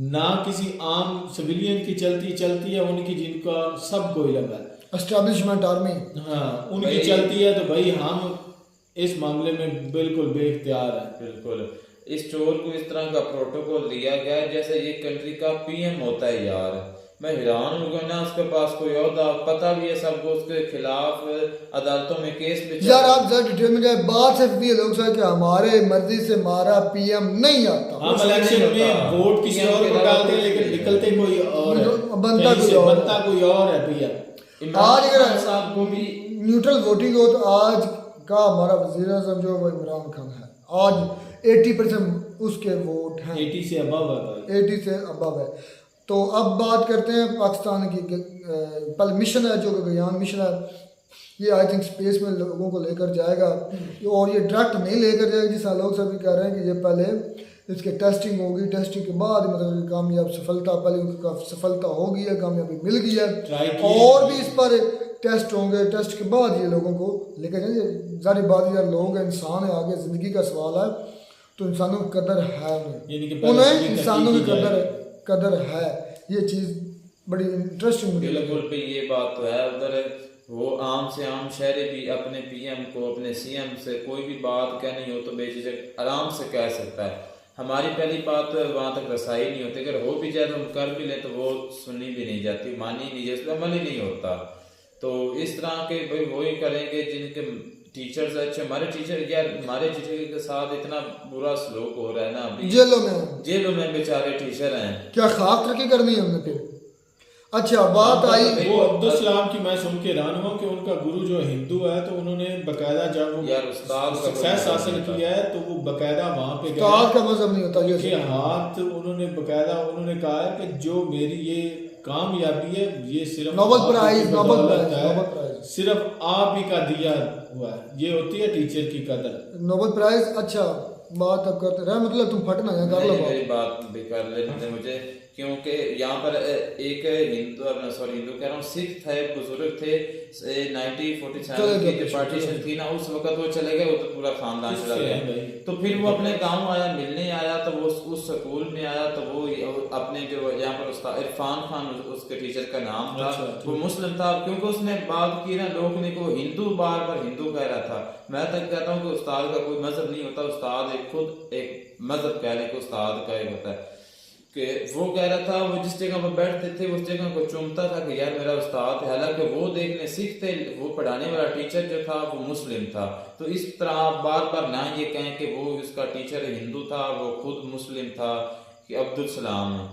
ना किसी आम सिविलियन की चलती है उनकी, जिनका सबको इल्म है, एस्टैब्लिशमेंट आर्मी, हाँ उनकी चलती है। तो भाई हम इस मामले में बिल्कुल बेइख्तियार है। बिल्कुल इस चोर को इस तरह का प्रोटोकॉल दिया गया है जैसे ये कंट्री का पीएम होता है यार। मैं हैरान हो गया ना, उसके पास कोई ओहदा, पता भी है सबको, उसके खिलाफ अदालतों में केस भी यार। आप जरा डिटेल में जाए, बात सिर्फ ये लोग सर कि हमारे मर्जी से हमारा पीएम नहीं आता। हम इलेक्शन में वोट किसी और को डालते हैं, लेकिन निकलते कोई और है, बनता कोई और है पीएम। आज अगर साहब को भी न्यूट्रल वोटिंग हो तो आज का हमारा वजीर आज़म जो वो इमरान खान है, आज 80% उसके वोट हैं, 80 से अबव है, 80 से अबव है। तो अब बात करते हैं पाकिस्तान की। पहले मिशन है जो गगनयान मिशन है, ये आई थिंक स्पेस में लोगों को लेकर जाएगा, और ये डायरेक्ट नहीं लेकर जाएगा जिस लोग सभी कह रहे हैं कि ये पहले इसके टेस्टिंग होगी, टेस्टिंग के बाद मतलब कामयाब सफलता, पहले उनकी सफलता होगी है, कामयाबी मिल गई है, और भी इस पर टेस्ट होंगे, टेस्ट के बाद ये लोगों को लेकर जाएंगे। जारी बात यार, लोग इंसान है, आगे ज़िंदगी का सवाल है, तो इंसानों की कदर है उन्हें इंसानों की कदर है। ये चीज़ बड़ी इंटरेस्टिंग मुझे बिल्कुल पे ये बात तो है। उधर वो आम से आम शहरी भी अपने पीएम को, अपने सीएम से कोई भी बात कहनी हो तो बेझिझक आराम से कह सकता है। हमारी पहली बात तो वहाँ तक रसाई नहीं होती, अगर हो भी जाए तो हम कर भी लें तो वो सुनी भी नहीं जाती, मानी नहीं जाती, अमल ही नहीं होता। तो इस तरह के भाई वही करेंगे जिनके टीचर्स अच्छे। हमारे टीचर यार, हमारे टीचर के साथ इतना बुरा सलूक हो रहा है ना, अभी जेलों में बेचारे टीचर हैं। क्या खाक तरक्की करनी है हमने फिर? अच्छा बात आई वो अब्दुल सलाम की, मैं सुन के हैरान हुआ कि उनका गुरु जो हिंदू है, तो उन्होंने बकायदा जब वो सक्सेस हासिल किया है तो वो बकायदा वहाँ पे गए का मजहब नहीं होता, ये हाथ उन्होंने बकायदा उन्होंने कहा है कि जो मेरी ये कामयाबी है ये सिर्फ नोबेल प्राइज सिर्फ आप ही का दिया हुआ है। ये होती है टीचर की कदर, नोबेल प्राइज। अच्छा बात अब करते रहे, मतलब तुम फटना है कर लो बात भी कर लेते मुझे, क्योंकि यहाँ पर एक हिंदू कह रहा हूँ, सिख थे, बुजुर्ग थे, 1947 की जो पार्टीशन थी ना, उस वक्त वो चले गए, वो तो पूरा खानदान चला गया। तो फिर वो अपने गांव आया, मिलने आया, तो वो उस स्कूल में आया, तो वो अपने जो यहाँ पर उस्ताद इरफान खान उसके टीचर का नाम था, वो मुस्लिम था। क्योंकि उसने बात की ना, लोग ने को हिंदू बार बार हिंदू कह रहा था। मैं तक कहता हूँ कि उस्ताद का कोई मजहब नहीं होता, उस्ताद खुद एक मजहब कहने को उस्ताद का एक होता है। कि वो कह रहा था वो जिस जगह पर बैठते थे उस जगह को चूमता था कि यार मेरा उस्ताद है, हालांकि वो देखने सीखते, वो पढ़ाने वाला टीचर जो था वो मुस्लिम था। तो इस तरह आप बार बार ना ये कहें कि वो उसका टीचर हिंदू था, वो खुद मुस्लिम था, कि अब्दुल सलाम है।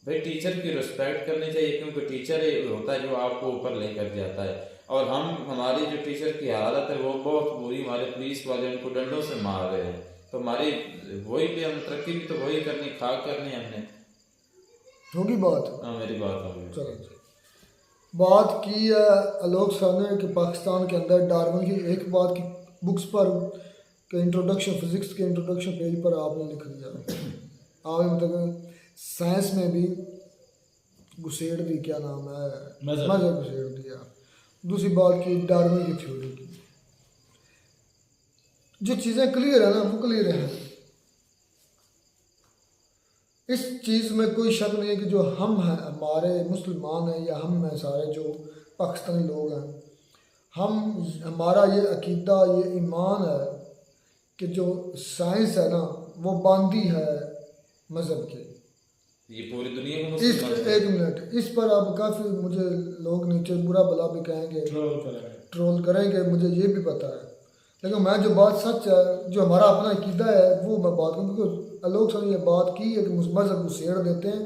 भाई टीचर की रिस्पेक्ट करनी चाहिए, क्योंकि टीचर होता है जो आपको ऊपर लेकर जाता है। और हमारी जो टीचर की हालत है वो बहुत बुरी, हमारे पुलिस वाले उनको डंडों से मार रहे हैं। तो हमारी वही पे हम तरक्की भी तो वही करनी, खाक करनी हमने। होगी बात? हाँ मेरी बात होगी। चलो बात की है आलोक साहब ने कि पाकिस्तान के अंदर डार्विन की एक बात की बुक्स पर के इंट्रोडक्शन, फिजिक्स के इंट्रोडक्शन पेज पर आपने लिख दिया, आपने मतलब साइंस में भी घुसेड़ दी, क्या नाम है, मज़हब घुसेड़ दिया। दूसरी बात की डार्विन की थ्योरी की, जो चीज़ें क्लियर है ना वो क्लियर है। इस चीज़ में कोई शक नहीं है कि जो हम हैं, हमारे मुसलमान हैं या हम हैं सारे जो पाकिस्तानी लोग हैं, हमारा ये अकीदा, ये ईमान है कि जो साइंस है ना वो बांदी है मज़हब के। ये पूरी दुनिया में इस एक मिनट, इस पर अब काफ़ी मुझे लोग नीचे बुरा भला भी कहेंगे, ट्रोल करेंगे, मुझे ये भी पता है, लेकिन मैं जो बात सच है, जो हमारा अपना अकीदा है वो मैं बात करूँ। क्योंकि आलोक साहब ने ये बात की है कि मज़हब को शेड़ देते हैं,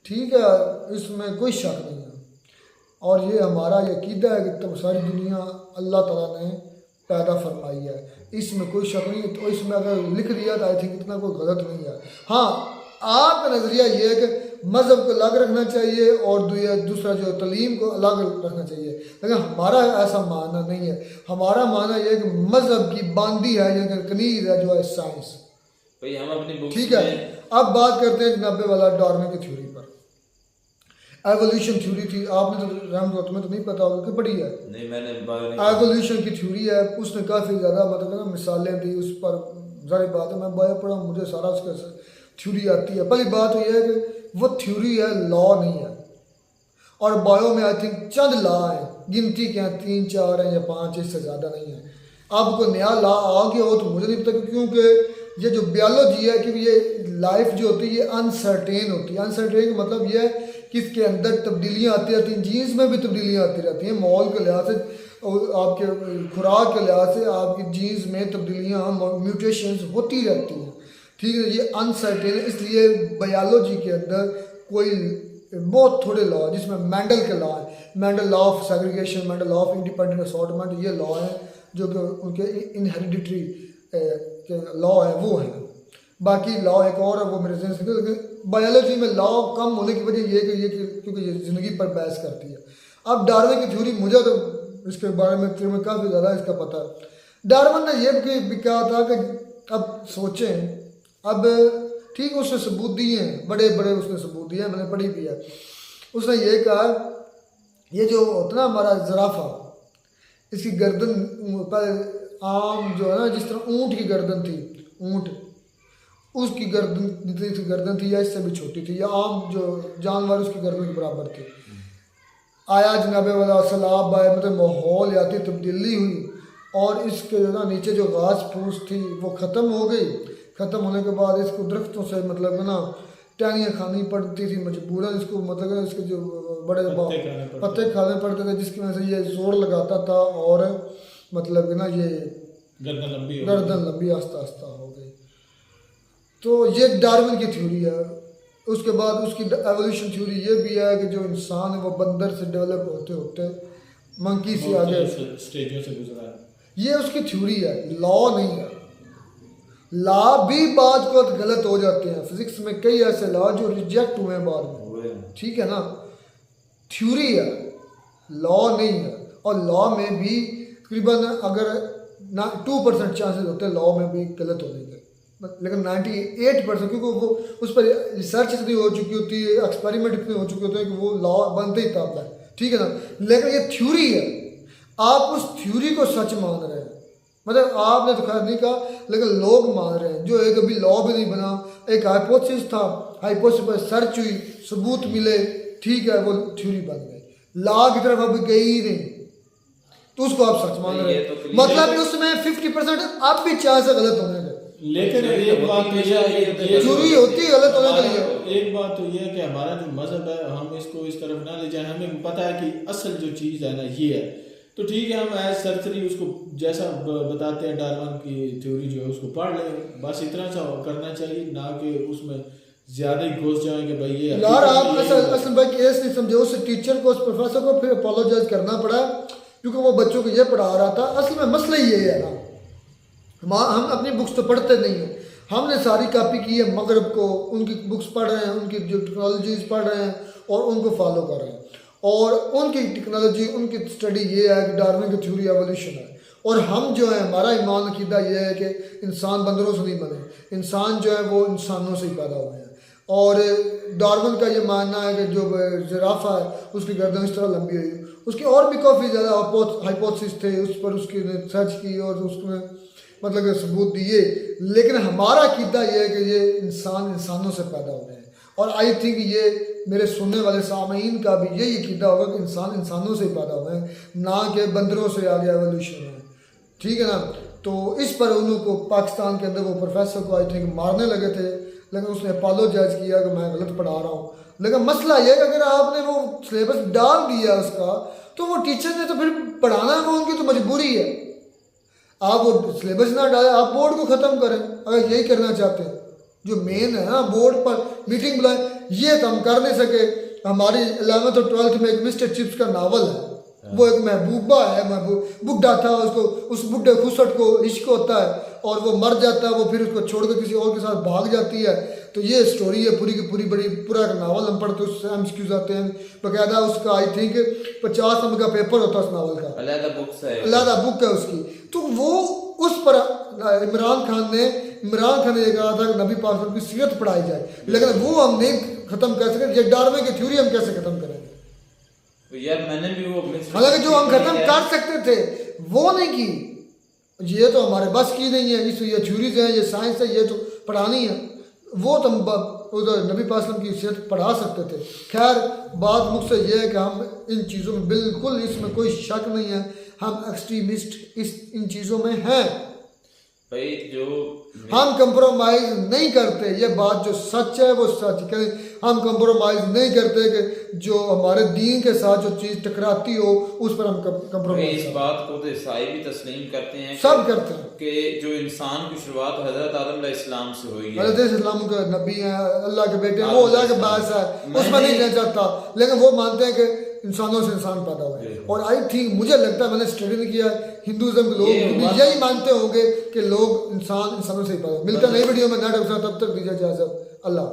ठीक है, इसमें कोई शक नहीं है। और ये हमारा ये अकीदा है कि तब सारी दुनिया अल्लाह ताला ने पैदा फरमाई है, इसमें कोई शक नहीं है। तो इसमें अगर लिख दिया तो आई थिंक इतना कोई गलत नहीं है। हाँ, आपका नज़रिया ये है कि मज़हब को अलग रखना चाहिए और दूसरा जो तलीम को अलग रखना चाहिए, लेकिन हमारा ऐसा मानना नहीं है। हमारा मानना ये है कि मज़हब की बांदी है या कनीज है जो है साइंस। भाई हम अपनी ठीक है, अब बात करते हैं 90 वाला डार्विन की थ्योरी पर। एवोल्यूशन थ्योरी थी, आपने तो रहमत तुम्हें तो नहीं पता होगा कि पढ़ी है? नहीं, मैंने एवोल्यूशन की थ्योरी है, उसने काफ़ी ज़्यादा मतलब ना मिसालें दी उस पर। जारी बात है, मैं बायो पढ़ा, मुझे सारा उसका थ्योरी आती है। पहली बात तो यह है कि वो थ्योरी है, लॉ नहीं है। और बायो में आई थिंक चंद लॉ हैं, गिनती के हैं 3 4 हैं या 5, इससे ज़्यादा नहीं है। अब कोई नया लॉ आ गया हो तो मुझे नहीं पता, क्योंकि ये जो बायोलॉजी है कि ये लाइफ जो होती है ये अनसर्टेन होती है। अनसर्टेन का मतलब ये है कि इसके अंदर तब्दीलियाँ आती रहती हैं, जीन्स में भी तब्दीलियाँ आती रहती हैं, माहौल के लिहाज से और आपके खुराक के लिहाज से आपकी जीन्स में तब्दीलियाँ, म्यूटेशंस होती रहती हैं। ठीक है, ये अनसर्टेन है, इसलिए बायोलॉजी के अंदर कोई बहुत थोड़े लॉ है, जिसमें मेंडल के लॉ है, Mendel law of segregation, Mendel law of independent assortment, ये लॉ हैं जो कि उनके इनहेरिडिटरी लॉ है वो है। बाकी लॉ एक और है वो मेरे जहन से, लेकिन बायोलॉजी में लॉ कम होने की वजह ये कि क्योंकि ये ज़िंदगी पर बहस करती है। अब डार्विन की थ्योरी, मुझे तो इसके बारे में काफ़ी ज़्यादा इसका पता है। डार्विन ने ये भी कहा था कि अब सोचें, अब ठीक उसने सबूत दिए हैं, बड़े बड़े उसने सबूत दिए हैं, मैंने पढ़ी भी है। उसने ये कहा ये जो होता ना हमारा ज़राफ़ा, इसकी गर्दन पर आम जो है ना, जिस तरह ऊँट की गर्दन थी, ऊँट उसकी गर्दन जितनी सी गर्दन थी या इससे भी छोटी थी, या आम जो जानवर उसकी गर्दन के बराबर थी। आया जनाबे वाला सैलाब आए, मतलब माहौल याती तब्दीली हुई और इसके जो ना नीचे जो घास फूस थी वो ख़त्म हो गई। ख़त्म होने के बाद इसको दरख्तों से मतलब ना टहनियाँ खानी पड़ती थी मजबूरन, इसको मतलब इसके जो बड़े पत्ते खाने पड़ते थे, जिसकी वजह से ये जोर लगाता था और मतलब ना ये गर्दन लंबी आस्ता आस्ता हो गई। तो ये डार्विन की थ्योरी है। उसके बाद उसकी एवोल्यूशन थ्योरी ये भी है कि जो इंसान है वो बंदर से डेवलप होते होते मंकी से आगे स्टेजों से गुजरा है, ये उसकी थ्योरी है, लॉ नहीं है। लॉ भी बाद को गलत हो जाते हैं, फिजिक्स में कई ऐसे लॉ जो रिजेक्ट हुए हैं बाद में, ठीक है ना। थ्योरी है, लॉ नहीं है। और लॉ में भी तकरीबन अगर 2% चांसेस होते हैं लॉ में भी गलत होने के, लेकिन 98%, क्योंकि वो उस पर रिसर्च इतनी हो चुकी होती है, एक्सपेरिमेंट इतने हो चुके होते हैं कि वो लॉ बनते ही तब है, ठीक है ना। लेकिन ये थ्योरी है, आप उस थ्योरी को सच मान रहे हैं, मतलब आपने तो खैर नहीं कहा लेकिन लोग मान रहे हैं, जो एक अभी लॉ भी नहीं बना, एक हाइपोथेसिस था, हाइपोथेसिस पर सर्च हुई, सबूत मिले, ठीक है, वो थ्योरी बन गई। लॉ की तरफ अभी गई ही नहीं, तो उसको आप सच मान रहे हैं, मतलब उसमें 50% अब भी चांस है गलत होने के। लेकिन एक बात तो यह है, चोरी होती है गलत होने के लिए। एक बात तो यह है कि हमारा जो मजहब है हम इसको इस तरफ ना ले जाए। हमें पता है कि असल जो चीज़ है ना ये है, तो ठीक है हम एज सरसरी उसको जैसा बताते हैं डार्विन की थ्योरी जो है उसको पढ़ लें, बस इतना सा करना चाहिए, ना कि उसमें ज्यादा ही घुस जाए कि भाई ये यार आप असल भाई केस नहीं समझे। उस टीचर को उस प्रोफेसर को फिर अपोलोजाइज करना पड़ा क्योंकि वो बच्चों को ये पढ़ा रहा था। असल में मसला ये है ना, हम अपनी बुक्स तो पढ़ते नहीं हैं, हमने सारी कॉपी की है मगरब को, उनकी बुक्स पढ़ रहे हैं, उनकी जो टेक्नोलॉजीज पढ़ रहे हैं और उनको फॉलो कर रहे हैं। और उनकी टेक्नोलॉजी उनकी स्टडी ये है कि डार्विन की थ्योरी एवोल्यूशन है, और हम जो है हमारा ईमान अकीदा ये है कि इंसान बंदरों से नहीं बने, इंसान जो है वो इंसानों से ही पैदा हुए हैं। और डार्विन का ये मानना है कि जो जिराफा है उसकी गर्दन इस तरह लंबी हुई, उसके और भी काफ़ी ज़्यादा हाइपोथेसिस थे, उस पर उसकी सर्च की और उसमें मतलब सबूत दिए, लेकिन हमारा अकीदा ये है कि ये इंसान इंसानों से पैदा हुए हैं। और आई थिंक ये मेरे सुनने वाले सामीन का भी यही अकीदा होगा कि इंसान इंसानों से ही पैदा हुए हैं, ना कि बंदरों से आगे एवोल्यूशन है, ठीक है ना। तो इस पर उनको पाकिस्तान के अंदर वो प्रोफेसर को आई थिंक मारने लगे थे, लेकिन उसने अपोलोजाइज किया कि मैं गलत पढ़ा रहा हूँ। लेकिन मसला ये है कि अगर आपने वो सिलेबस डाल दिया उसका, तो वो टीचर ने तो फिर पढ़ाना है, वो उनकी तो मजबूरी है। आप वो सिलेबस ना डालें, आप बोर्ड को ख़त्म करें अगर यही करना चाहते हैं। जो मेन है ना, बोर्ड पर मीटिंग बुलाएं, ये तो हम कर नहीं सके। हमारी 11th और 12th में एक मिस्टर चिप्स का नावल है, वो एक महबूबा है, बुढ़ा था, उसको उस बुढ़े खुसट को इश्क होता है और वो मर जाता है, वो फिर उसको छोड़कर किसी और के साथ भाग जाती है। तो ये स्टोरी है पूरी की पूरी, बड़ी पूरा नावल हम पढ़ते उससे MCQs आते हैं बाकायदा। उसका आई थिंक 50 नंबर का पेपर होता है उस नावल का, अलहदा बुक है उसकी। तो वो उस पर इमरान खान ने ये कहा था कि नबी पाक की सीरत पढ़ाई जाए, लेकिन वो हम नहीं ख़त्म कर सके। ये डार्विन की थ्योरी हम कैसे ख़त्म करेंगे? तो यार मैंने भी वो हालांकि जो हम ख़त्म कर सकते थे वो नहीं की, ये तो हमारे बस की नहीं है। इस ये थ्योरीज हैं, ये साइंस है, ये तो पढ़ानी है, वो तो उधर नबी पाक की सीरत पढ़ा सकते थे। खैर बात मुझसे ये है कि हम इन चीज़ों में बिल्कुल, इसमें कोई शक नहीं है, हम एक्सट्रीमिस्ट इन चीज़ों में हैं भाई। जो हम कंप्रोमाइज नहीं करते, ये बात जो सच है वो सच करें। हम कंप्रोमाइज नहीं करते कि जो हमारे दीन के साथ जो चीज़ टकराती हो उस पर हम कंप्रोमाइज। इस बात को तो ईसाई भी तस्लीम करते हैं, सब करते हैं कि जो इंसान की शुरुआत हजरत आदम अलैहिस्सलाम से हुई है। हजरत इस्लाम के नबी हैं, अल्लाह के बेटे हैं, वो अल्लाह के बास है, उसमें नहीं रहना चाहता, लेकिन वो मानते हैं कि इंसानों से इंसान पैदा हुए। और आई थिंक मुझे लगता है, मैंने स्टडी नहीं किया, हिंदुज़म के लोग यही मानते होंगे कि लोग इंसानों से ही पैदा। मिलता नई वीडियो में, तब तक दीजिए इजाज़त, अल्लाह।